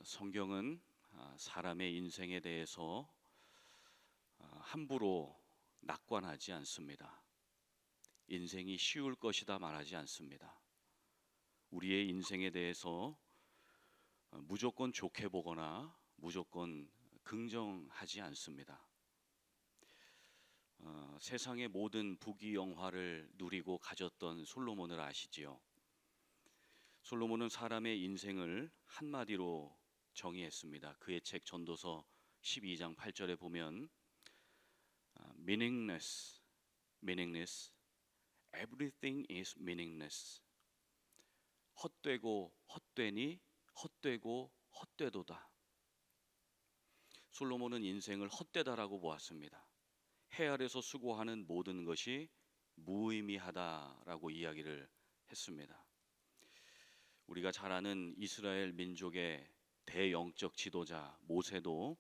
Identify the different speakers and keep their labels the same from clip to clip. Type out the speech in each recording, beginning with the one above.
Speaker 1: 성경은 사람의 인생에 대해서 함부로 낙관하지 않습니다. 인생이 쉬울 것이다 말하지 않습니다. 우리의 인생에 대해서 무조건 좋게 보거나 무조건 긍정하지 않습니다. 세상의 모든 부귀영화를 누리고 가졌던 솔로몬을 아시지요? 솔로몬은 사람의 인생을 한마디로 정의했습니다. 그의 책 전도서 12장 8절에 보면 meaningless, everything is meaningless. 헛되고 헛되니 헛되고 헛되도다. 솔로몬은 인생을 헛되다라고 보았습니다. 해 아래서 수고하는 모든 것이 무의미하다라고 이야기를 했습니다. 우리가 잘 아는 이스라엘 민족의 대영적 지도자 모세도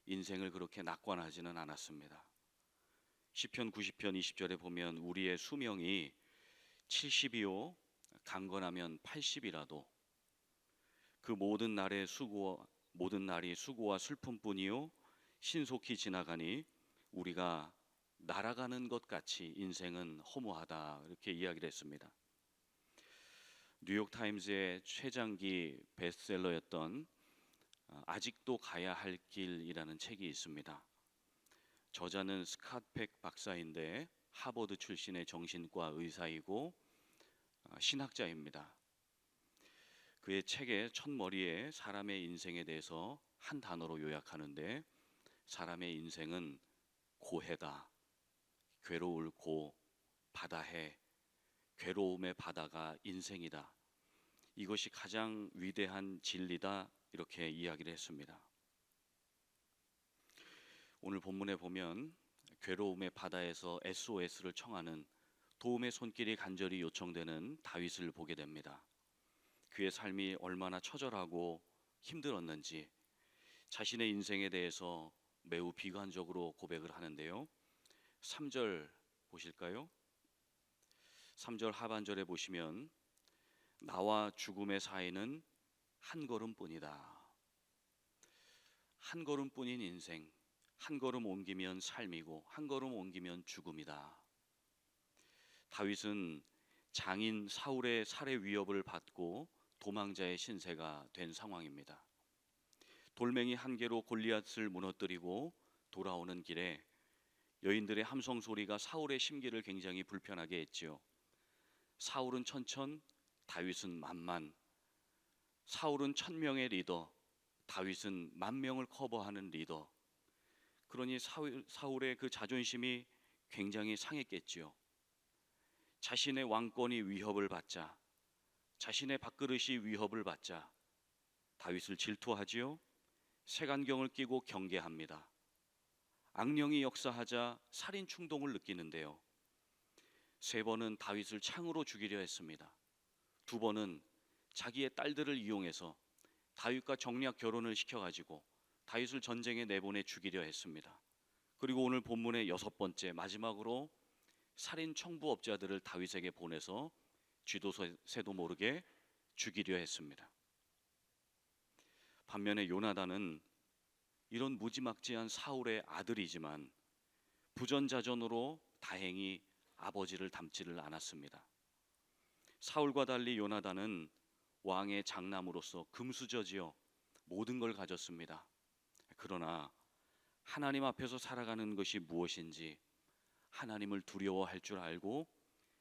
Speaker 1: 인생을 그렇게 낙관하지는 않았습니다. 시편 90편 20절에 보면 우리의 수명이 70이요 강건하면 80이라도 그 모든 날이 수고와 슬픔뿐이요 신속히 지나가니 우리가 날아가는 것 같이 인생은 허무하다, 이렇게 이야기를 했습니다. 뉴욕타임즈의 최장기 베스트셀러였던 아직도 가야 할 길이라는 책이 있습니다. 저자는 스캇 백 박사인데 하버드 출신의 정신과 의사이고 신학자입니다. 그의 책의 첫머리에 사람의 인생에 대해서 한 단어로 요약하는데, 사람의 인생은 고해다. 괴로울 고, 바다해. 괴로움의 바다가 인생이다. 이것이 가장 위대한 진리다, 이렇게 이야기를 했습니다. 오늘 본문에 보면 괴로움의 바다에서 SOS를 청하는, 도움의 손길이 간절히 요청되는 다윗을 보게 됩니다. 그의 삶이 얼마나 처절하고 힘들었는지 자신의 인생에 대해서 매우 비관적으로 고백을 하는데요. 3절 보실까요? 3절 하반절에 보시면 나와 죽음의 사이는 한 걸음뿐이다. 한 걸음뿐인 인생, 한 걸음 옮기면 삶이고 한 걸음 옮기면 죽음이다. 다윗은 장인 사울의 살해 위협을 받고 도망자의 신세가 된 상황입니다. 돌멩이 한 개로 골리앗을 무너뜨리고 돌아오는 길에 여인들의 함성 소리가 사울의 심기를 굉장히 불편하게 했지요. 사울은 천천, 다윗은 만만. 사울은 1000명의 리더, 다윗은 10,000명을 커버하는 리더. 그러니 사울의 그 자존심이 굉장히 상했겠지요. 자신의 왕권이 위협을 받자, 자신의 밥그릇이 위협을 받자 다윗을 질투하지요. 색안경을 끼고 경계합니다. 악령이 역사하자 살인 충동을 느끼는데요. 3번은 다윗을 창으로 죽이려 했습니다. 2번은 자기의 딸들을 이용해서 다윗과 정략 결혼을 시켜가지고 다윗을 전쟁에 내보내 죽이려 했습니다. 그리고 오늘 본문의 6번째, 마지막으로 살인 청부업자들을 다윗에게 보내서 쥐도 새도 모르게 죽이려 했습니다. 반면에 요나단은 이런 무지막지한 사울의 아들이지만 부전자전으로 다행히 아버지를 닮지를 않았습니다. 사울과 달리 요나단은 왕의 장남으로서 금수저지요 모든 걸 가졌습니다. 그러나 하나님 앞에서 살아가는 것이 무엇인지 하나님을 두려워할 줄 알고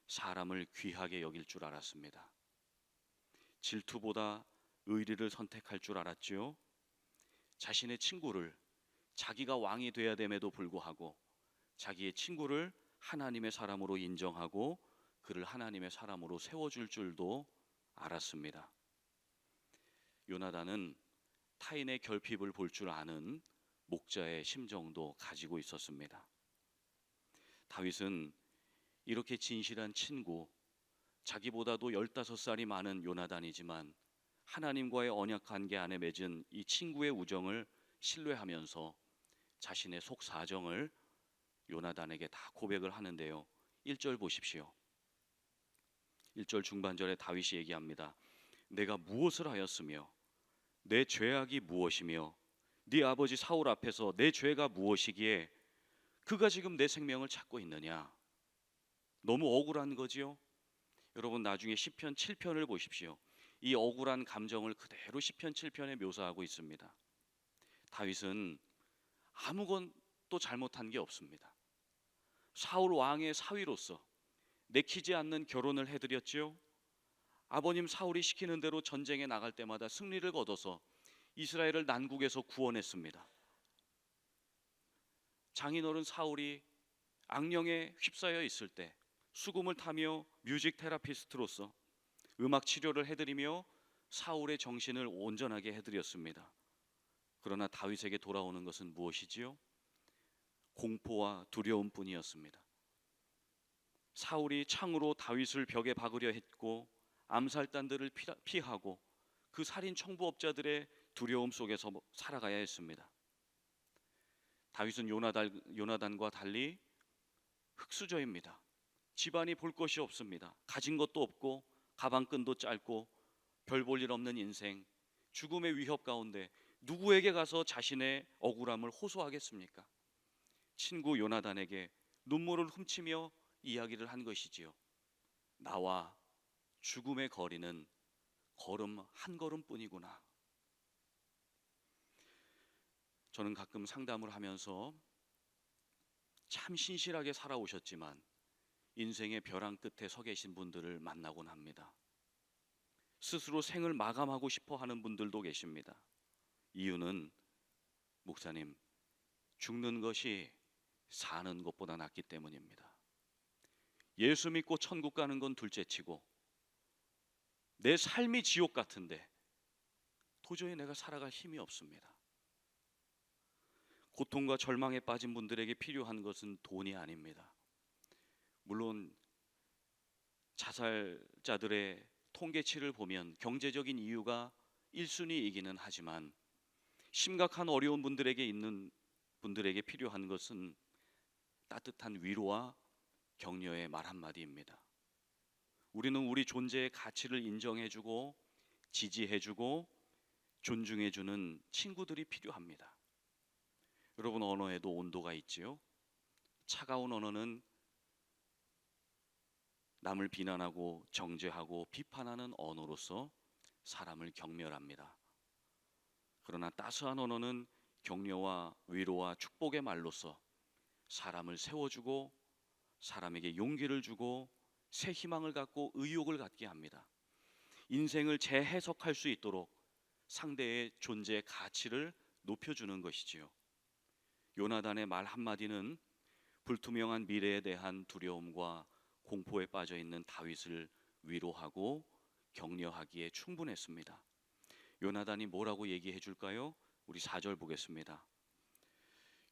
Speaker 1: 사람을 귀하게 여길 줄 알았습니다. 질투보다 의리를 선택할 줄 알았지요. 자신의 친구를, 자기가 왕이 돼야 됨에도 불구하고 자기의 친구를 하나님의 사람으로 인정하고 그를 하나님의 사람으로 세워줄 줄도 알았습니다. 요나단은 타인의 결핍을 볼 줄 아는 목자의 심정도 가지고 있었습니다. 다윗은 이렇게 진실한 친구, 자기보다도 15살이 많은 요나단이지만 하나님과의 언약 관계 안에 맺은 이 친구의 우정을 신뢰하면서 자신의 속 사정을 요나단에게 다 고백을 하는데요. 1절 보십시오. 1절 중반절에 다윗이 얘기합니다. 내가 무엇을 하였으며 내 죄악이 무엇이며 네 아버지 사울 앞에서 내 죄가 무엇이기에 그가 지금 내 생명을 찾고 있느냐? 너무 억울한 거지요. 여러분 나중에 시편 7편을 보십시오. 이 억울한 감정을 그대로 시편 7편에 묘사하고 있습니다. 다윗은 아무것도 잘못한 게 없습니다. 사울 왕의 사위로서 내키지 않는 결혼을 해드렸지요. 아버님 사울이 시키는 대로 전쟁에 나갈 때마다 승리를 거둬서 이스라엘을 난국에서 구원했습니다. 장인어른 사울이 악령에 휩싸여 있을 때 수금을 타며 뮤직 테라피스트로서 음악 치료를 해드리며 사울의 정신을 온전하게 해드렸습니다. 그러나 다윗에게 돌아오는 것은 무엇이지요? 공포와 두려움뿐이었습니다. 사울이 창으로 다윗을 벽에 박으려 했고 암살단들을 피하고 그 살인 청부업자들의 두려움 속에서 살아가야 했습니다. 다윗은 요나단과 달리 흙수저입니다. 집안이 볼 것이 없습니다. 가진 것도 없고 가방끈도 짧고 별 볼 일 없는 인생, 죽음의 위협 가운데 누구에게 가서 자신의 억울함을 호소하겠습니까? 친구 요나단에게 눈물을 훔치며 이야기를 한 것이지요. 나와 죽음의 거리는 걸음 한 걸음뿐이구나. 저는 가끔 상담을 하면서 참 신실하게 살아오셨지만 인생의 벼랑 끝에 서 계신 분들을 만나곤 합니다. 스스로 생을 마감하고 싶어 하는 분들도 계십니다. 이유는 목사님, 죽는 것이 사는 것보다 낫기 때문입니다. 예수 믿고 천국 가는 건 둘째치고 내 삶이 지옥 같은데 도저히 내가 살아갈 힘이 없습니다. 고통과 절망에 빠진 분들에게 필요한 것은 돈이 아닙니다. 물론 자살자들의 통계치를 보면 경제적인 이유가 1순위이기는 하지만 심각한 어려운 분들에게 필요한 것은 따뜻한 위로와 격려의 말 한마디입니다. 우리는 우리 존재의 가치를 인정해주고 지지해주고 존중해주는 친구들이 필요합니다. 여러분, 언어에도 온도가 있지요. 차가운 언어는 남을 비난하고 정죄하고 비판하는 언어로서 사람을 경멸합니다. 그러나 따스한 언어는 격려와 위로와 축복의 말로서 사람을 세워주고 사람에게 용기를 주고 새 희망을 갖고 의욕을 갖게 합니다. 인생을 재해석할 수 있도록 상대의 존재의 가치를 높여주는 것이지요. 요나단의 말 한마디는 불투명한 미래에 대한 두려움과 공포에 빠져 있는 다윗을 위로하고 격려하기에 충분했습니다. 요나단이 뭐라고 얘기해 줄까요? 우리 4절 보겠습니다.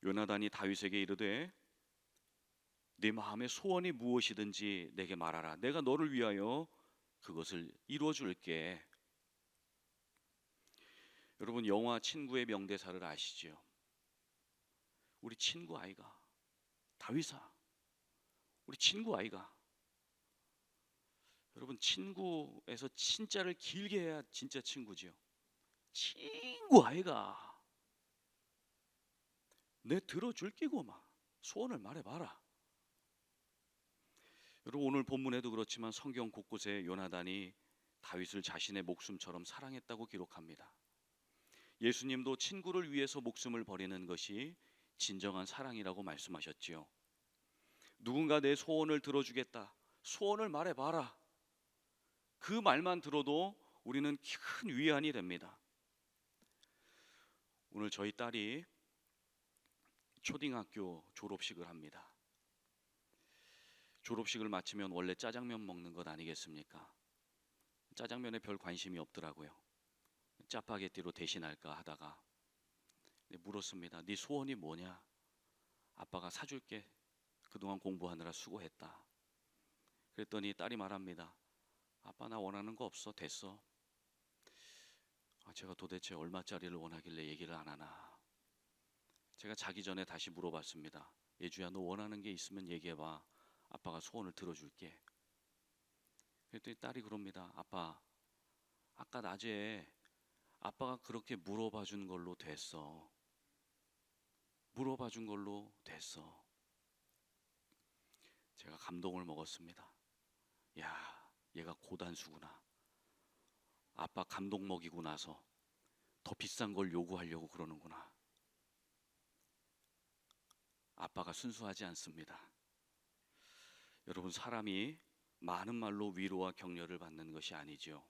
Speaker 1: 요나단이 다윗에게 이르되 네 마음의 소원이 무엇이든지 내게 말하라. 내가 너를 위하여 그것을 이루어 줄게. 여러분, 영화 친구의 명대사를 아시죠? 우리 친구 아이가, 다윗아, 우리 친구 아이가. 여러분, 친구에서 친자를 길게 해야 진짜 친구지요. 친구 아이가, 내 들어줄 끼고 막 소원을 말해봐라. 여러분, 오늘 본문에도 그렇지만 성경 곳곳에 요나단이 다윗을 자신의 목숨처럼 사랑했다고 기록합니다. 예수님도 친구를 위해서 목숨을 버리는 것이 진정한 사랑이라고 말씀하셨지요. 누군가 내 소원을 들어주겠다, 소원을 말해봐라, 그 말만 들어도 우리는 큰 위안이 됩니다. 오늘 저희 딸이 초등학교 졸업식을 합니다. 졸업식을 마치면 원래 짜장면 먹는 것 아니겠습니까? 짜장면에 별 관심이 없더라고요. 짜파게티로 대신할까 하다가 물었습니다. 네 소원이 뭐냐? 아빠가 사줄게. 그동안 공부하느라 수고했다. 그랬더니 딸이 말합니다. 아빠, 나 원하는 거 없어. 됐어. 제가 도대체 얼마짜리를 원하길래 얘기를 안 하나. 제가 자기 전에 다시 물어봤습니다. 예주야, 너 원하는 게 있으면 얘기해봐. 아빠가 소원을 들어줄게. 그랬더니 딸이 그럽니다. 아빠, 아까 낮에 아빠가 그렇게 물어봐 준 걸로 됐어. 물어봐 준 걸로 됐어. 제가 감동을 먹었습니다. 야, 얘가 고단수구나. 아빠 감동 먹이고 나서 더 비싼 걸 요구하려고 그러는구나. 아빠가 순수하지 않습니다. 여러분, 사람이 많은 말로 위로와 격려를 받는 것이 아니죠.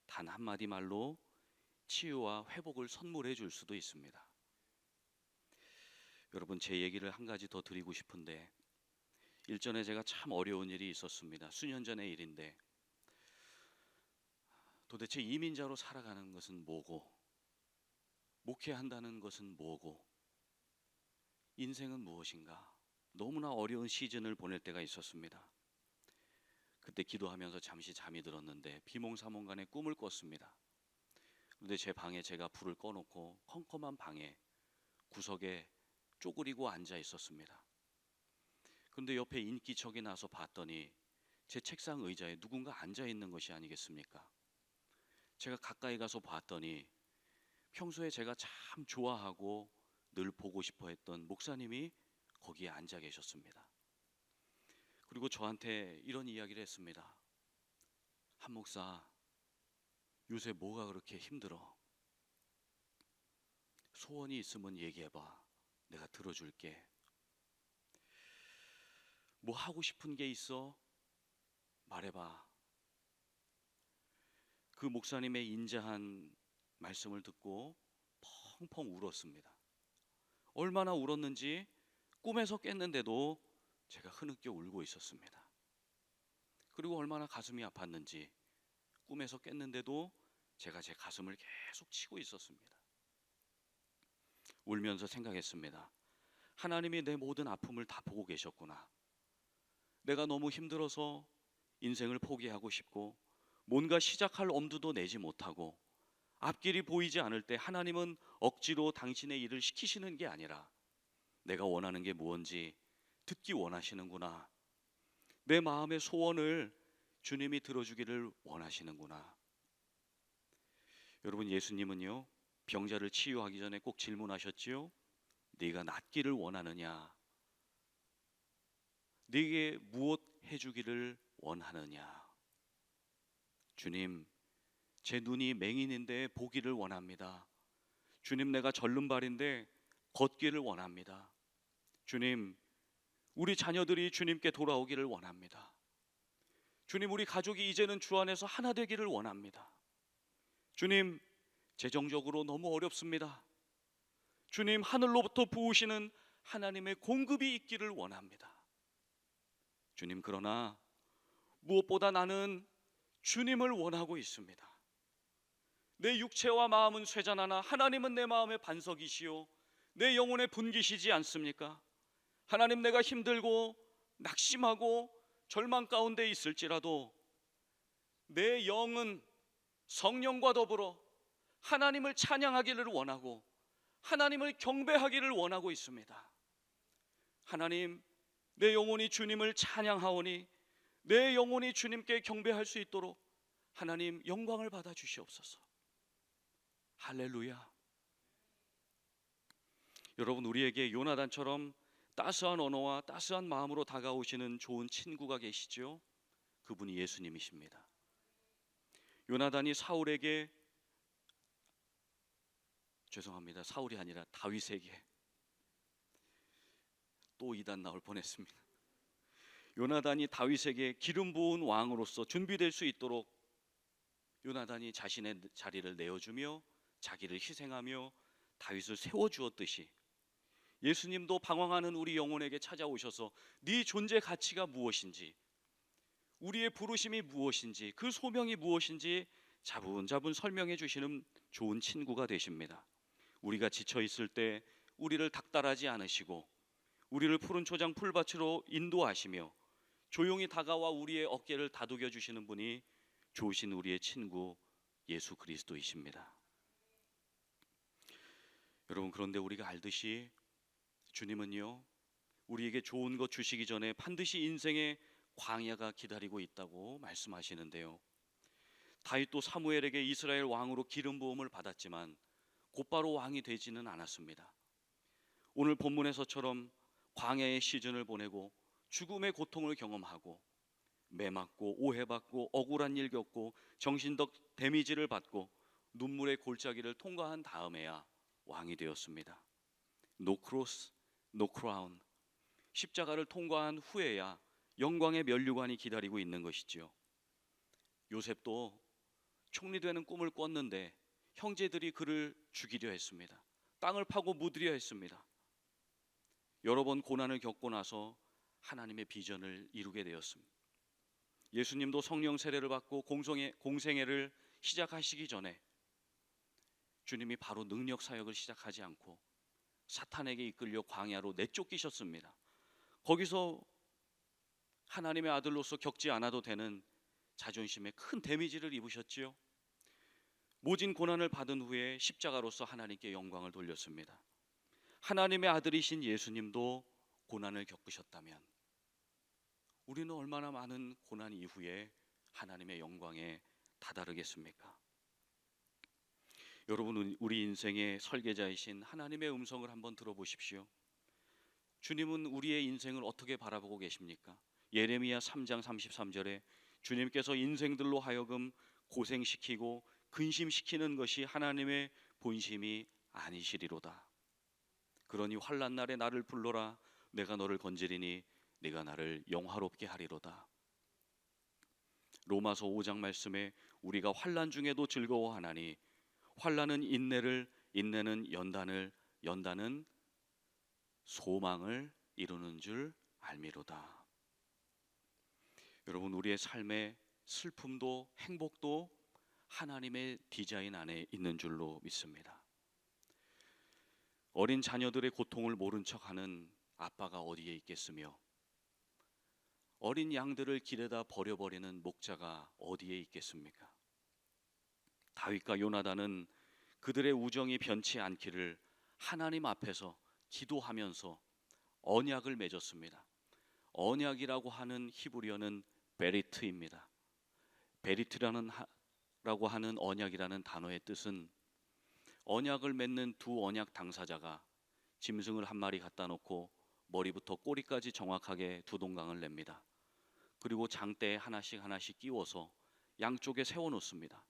Speaker 1: 단 한마디 말로 치유와 회복을 선물해 줄 수도 있습니다. 여러분, 제 얘기를 한 가지 더 드리고 싶은데, 일전에 제가 참 어려운 일이 있었습니다. 수년 전의 일인데, 도대체 이민자로 살아가는 것은 뭐고, 목회한다는 것은 뭐고, 인생은 무엇인가, 너무나 어려운 시즌을 보낼 때가 있었습니다. 그때 기도하면서 잠시 잠이 들었는데 비몽사몽간에 꿈을 꿨습니다. 그런데 제 방에 제가 불을 꺼놓고 컴컴한 방에 구석에 쪼그리고 앉아 있었습니다. 그런데 옆에 인기척이 나서 봤더니 제 책상 의자에 누군가 앉아 있는 것이 아니겠습니까? 제가 가까이 가서 봤더니 평소에 제가 참 좋아하고 늘 보고 싶어 했던 목사님이 거기에 앉아 계셨습니다. 그리고 저한테 이런 이야기를 했습니다. 한 목사, 요새 뭐가 그렇게 힘들어? 소원이 있으면 얘기해봐. 내가 들어줄게. 뭐 하고 싶은 게 있어? 말해봐. 그 목사님의 인자한 말씀을 듣고 펑펑 울었습니다. 얼마나 울었는지 꿈에서 깼는데도 제가 흐느껴 울고 있었습니다. 그리고 얼마나 가슴이 아팠는지 꿈에서 깼는데도 제가 제 가슴을 계속 치고 있었습니다. 울면서 생각했습니다. 하나님이 내 모든 아픔을 다 보고 계셨구나. 내가 너무 힘들어서 인생을 포기하고 싶고 뭔가 시작할 엄두도 내지 못하고 앞길이 보이지 않을 때 하나님은 억지로 당신의 일을 시키시는 게 아니라 내가 원하는 게 무엇인지 듣기 원하시는구나. 내 마음의 소원을 주님이 들어주기를 원하시는구나. 여러분, 예수님은요, 병자를 치유하기 전에 꼭 질문하셨지요. 네가 낫기를 원하느냐? 네게 무엇 해주기를 원하느냐? 주님, 제 눈이 맹인인데 보기를 원합니다. 주님, 내가 절름발인데 걷기를 원합니다. 주님, 우리 자녀들이 주님께 돌아오기를 원합니다. 주님, 우리 가족이 이제는 주 안에서 하나 되기를 원합니다. 주님, 재정적으로 너무 어렵습니다. 주님, 하늘로부터 부으시는 하나님의 공급이 있기를 원합니다. 주님, 그러나 무엇보다 나는 주님을 원하고 있습니다. 내 육체와 마음은 쇠잔하나 하나님은 내 마음의 반석이시요 내 영혼의 분기시지 않습니까? 하나님, 내가 힘들고 낙심하고 절망 가운데 있을지라도 내 영은 성령과 더불어 하나님을 찬양하기를 원하고 하나님을 경배하기를 원하고 있습니다. 하나님, 내 영혼이 주님을 찬양하오니 내 영혼이 주님께 경배할 수 있도록 하나님 영광을 받아 주시옵소서. 할렐루야. 여러분, 우리에게 요나단처럼 따스한 언어와 따스한 마음으로 다가오시는 좋은 친구가 계시죠. 그분이 예수님이십니다. 요나단이 사울이 아니라 다윗에게 또 이단 나올 뻔했습니다. 요나단이 다윗에게 기름 부은 왕으로서 준비될 수 있도록 요나단이 자신의 자리를 내어주며 자기를 희생하며 다윗을 세워주었듯이 예수님도 방황하는 우리 영혼에게 찾아오셔서 네 존재 가치가 무엇인지, 우리의 부르심이 무엇인지, 그 소명이 무엇인지 자분자분 설명해 주시는 좋은 친구가 되십니다. 우리가 지쳐 있을 때 우리를 닥달하지 않으시고 우리를 푸른 초장 풀밭으로 인도하시며 조용히 다가와 우리의 어깨를 다독여 주시는 분이 좋으신 우리의 친구 예수 그리스도이십니다. 여러분, 그런데 우리가 알듯이 주님은요, 우리에게 좋은 것 주시기 전에 반드시 인생의 광야가 기다리고 있다고 말씀하시는데요, 다윗도 사무엘에게 이스라엘 왕으로 기름 부음을 받았지만 곧바로 왕이 되지는 않았습니다. 오늘 본문에서처럼 광야의 시즌을 보내고 죽음의 고통을 경험하고 매맞고 오해받고 억울한 일 겪고 정신적 데미지를 받고 눈물의 골짜기를 통과한 다음에야 왕이 되었습니다. No cross, no crown. 십자가를 통과한 후에야 영광의 면류관이 기다리고 있는 것이지요. 요셉도 총리되는 꿈을 꿨는데 형제들이 그를 죽이려 했습니다. 땅을 파고 묻으려 했습니다. 여러 번 고난을 겪고 나서 하나님의 비전을 이루게 되었습니다. 예수님도 성령 세례를 받고 공생애를 시작하시기 전에 주님이 바로 능력 사역을 시작하지 않고 사탄에게 이끌려 광야로 내쫓기셨습니다. 거기서 하나님의 아들로서 겪지 않아도 되는 자존심에 큰 데미지를 입으셨지요. 모진 고난을 받은 후에 십자가로서 하나님께 영광을 돌렸습니다. 하나님의 아들이신 예수님도 고난을 겪으셨다면 우리는 얼마나 많은 고난 이후에 하나님의 영광에 다다르겠습니까? 여러분, 우리 인생의 설계자이신 하나님의 음성을 한번 들어보십시오. 주님은 우리의 인생을 어떻게 바라보고 계십니까? 예레미야 3장 33절에 주님께서 인생들로 하여금 고생시키고 근심시키는 것이 하나님의 본심이 아니시리로다. 그러니 환난 날에 나를 불러라. 내가 너를 건지리니 네가 나를 영화롭게 하리로다. 로마서 5장 말씀에 우리가 환난 중에도 즐거워하나니 환난은 인내를, 인내는 연단을, 연단은 소망을 이루는 줄 알미로다. 여러분, 우리의 삶의 슬픔도 행복도 하나님의 디자인 안에 있는 줄로 믿습니다. 어린 자녀들의 고통을 모른 척하는 아빠가 어디에 있겠으며 어린 양들을 길에다 버려버리는 목자가 어디에 있겠습니까? 다윗과 요나단은 그들의 우정이 변치 않기를 하나님 앞에서 기도하면서 언약을 맺었습니다. 언약이라고 하는 히브리어는 베리트입니다. 베리트라고 하는 언약이라는 단어의 뜻은 언약을 맺는 두 언약 당사자가 짐승을 한 마리 갖다 놓고 머리부터 꼬리까지 정확하게 두 동강을 냅니다. 그리고 장대에 하나씩 하나씩 끼워서 양쪽에 세워놓습니다.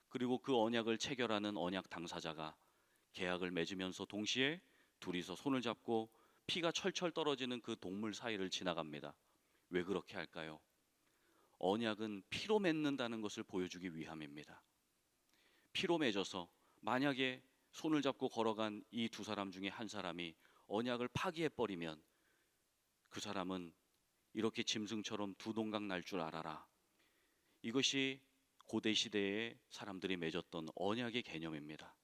Speaker 1: 그리고 그 언약을 체결하는 언약 당사자가 계약을 맺으면서 동시에 둘이서 손을 잡고 피가 철철 떨어지는 그 동물 사이를 지나갑니다. 왜 그렇게 할까요? 언약은 피로 맺는다는 것을 보여주기 위함입니다. 피로 맺어서 만약에 손을 잡고 걸어간 이 두 사람 중에 한 사람이 언약을 파기해버리면 그 사람은 이렇게 짐승처럼 두 동강 날 줄 알아라. 이것이 고대 시대에 사람들이 맺었던 언약의 개념입니다.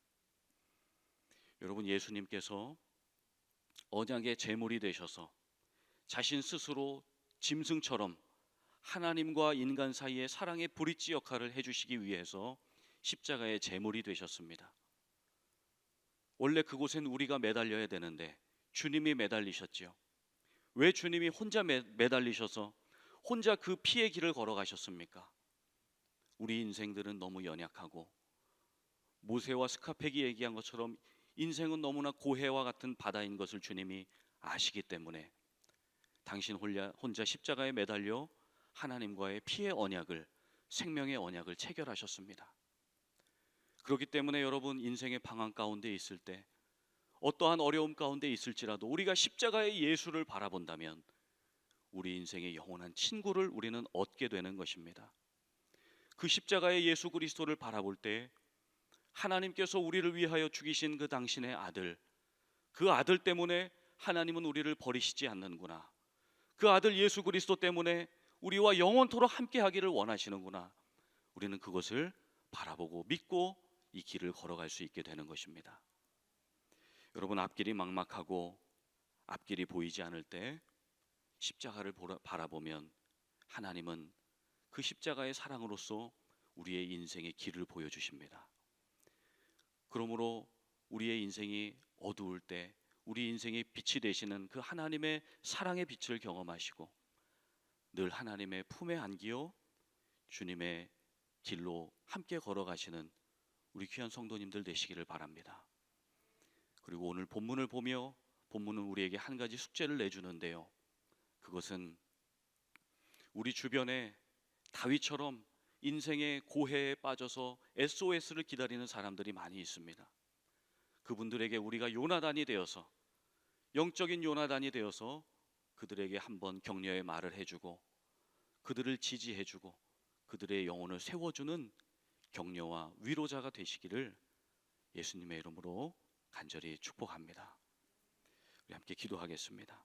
Speaker 1: 여러분, 예수님께서 언약의 제물이 되셔서 자신 스스로 짐승처럼 하나님과 인간 사이의 사랑의 브릿지 역할을 해주시기 위해서 십자가의 제물이 되셨습니다. 원래 그곳엔 우리가 매달려야 되는데 주님이 매달리셨지요. 왜 주님이 혼자 매달리셔서 혼자 그 피의 길을 걸어가셨습니까? 우리 인생들은 너무 연약하고 모세와 스카펙이 얘기한 것처럼 인생은 너무나 고해와 같은 바다인 것을 주님이 아시기 때문에 당신 혼자 십자가에 매달려 하나님과의 피의 언약을, 생명의 언약을 체결하셨습니다. 그렇기 때문에 여러분, 인생의 방황 가운데 있을 때 어떠한 어려움 가운데 있을지라도 우리가 십자가의 예수를 바라본다면 우리 인생의 영원한 친구를 우리는 얻게 되는 것입니다. 그 십자가의 예수 그리스도를 바라볼 때 하나님께서 우리를 위하여 죽이신 그 당신의 아들, 그 아들 때문에 하나님은 우리를 버리시지 않는구나. 그 아들 예수 그리스도 때문에 우리와 영원토록 함께 하기를 원하시는구나. 우리는 그것을 바라보고 믿고 이 길을 걸어갈 수 있게 되는 것입니다. 여러분, 앞길이 막막하고 앞길이 보이지 않을 때 십자가를 바라보면 하나님은 그 십자가의 사랑으로서 우리의 인생의 길을 보여주십니다. 그러므로 우리의 인생이 어두울 때 우리 인생의 빛이 되시는 그 하나님의 사랑의 빛을 경험하시고 늘 하나님의 품에 안기어 주님의 길로 함께 걸어가시는 우리 귀한 성도님들 되시기를 바랍니다. 그리고 오늘 본문을 보며 본문은 우리에게 한 가지 숙제를 내주는데요. 그것은 우리 주변에 다윗처럼 인생의 고해에 빠져서 SOS를 기다리는 사람들이 많이 있습니다. 그분들에게 우리가 요나단이 되어서, 영적인 요나단이 되어서 그들에게 한번 격려의 말을 해주고 그들을 지지해주고 그들의 영혼을 세워주는 격려와 위로자가 되시기를 예수님의 이름으로 간절히 축복합니다. 우리 함께 기도하겠습니다.